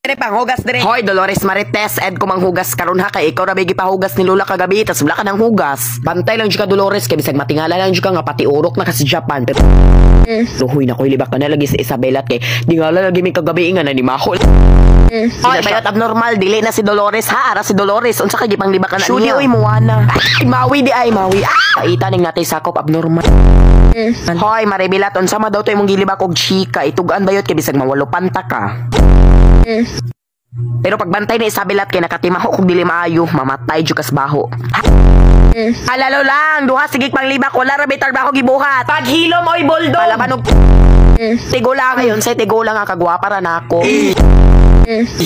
Dire panghugas dire. Hoy Dolores Marites, ed ko manghugas karon ha kay ikaw ra bigi pahugas ni Lola kagabi tas wala ka nang hugas. Bantay lang jud ka Dolores kay bisag matingala lang jud ka nga pati urok na ka sa Japan. Luhoy na koy libak ka na lagi sa Isabela kay di nga lagi mi kagabi nga na ni Mahol. Hoy bayot abnormal dili na si Dolores ha ara si Dolores unsa kay gipang libak ka na niya. Uy muwana. Mawi di ay mawi. Paita ning natay sakop abnormal. Hoy Maribilat unsa ma daw to imong gilibak og chika itugan bayot kay bisag mawalo panta ka. Pero pagbantay ni Isabelat kay nakatimaho kung dili maayo, mamatay jud kas baho. Alalo lang, duha sigig panglibak wala ra bitar baho gibuhat. Paghilom oy boldog. Alaban og tigo lang ayon say tigo lang nga kagwapa ra nako.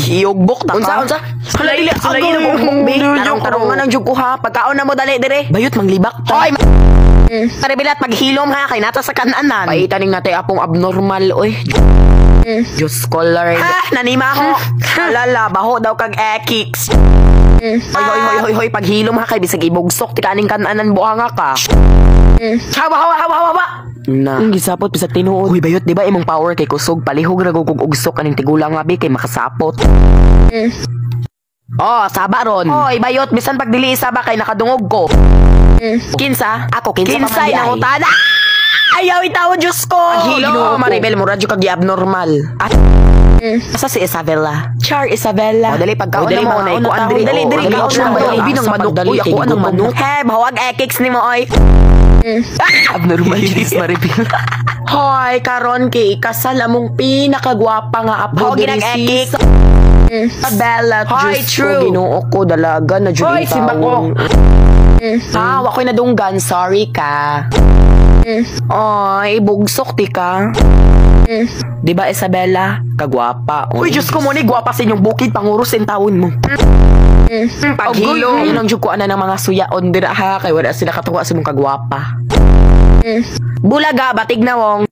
Iugbok ta ka. Unsa? Hala dili sulay na mong bi. Tarong-tarongan ang jud ko ha. Pagkaon na mo dali dire. Bayot manglibak ta. Hoy. Maribilat paghilom ha kay nata sa kananan. Paita ning natay apong abnormal oy. Diyos ko Lord. Nanima ko. Alala, baho daw kag ekix. Hoy, paghilom ha kay bisag ibugsok ti kaning kananan buanga ka. Hawa. Na. Gisapot bisag tinuod. Uy, bayot di ba imong power kay kusog palihog ra gug ugsok kaning tigulang nga bi kay makasapot. Oh, saba ron. Hoy, bayot bisan pag dili saba kay nakadungog ko. Kinsa? Ako kinsa na utana. Ayaw itaw, Diyos ko! Paghilo, Maribel, muradyo kag abnormal. At, asa si Isabela? Char Isabela. O, dali, pagkaon na mo, na ikuan diri. Dali, kaon na mo. Ibi ng manok. Uy, ako anong manok. He, bahawag ekix ni mo, oy. Abnormal, Diyos, Maribel. Hoy, karon kay ikasal among pinakagwapa nga apo. Hoy, ginag-ekix. Bella, Diyos ko, ginuok ko, dalaga na dyan. Hoy, simba ko. Wako'y nadunggan, sorry ka. Ay, bugsok ti ka. Di ba Isabela? Kagwapa. Uy, Diyos ko mo ni, gwapa sa inyong bukid, pangurus in taon mo. Paghilo. Ayun ang jukuan na ng mga suyaon dira ha, kay wala sila katuwa sa mong kagwapa. Bulaga, batig na wong.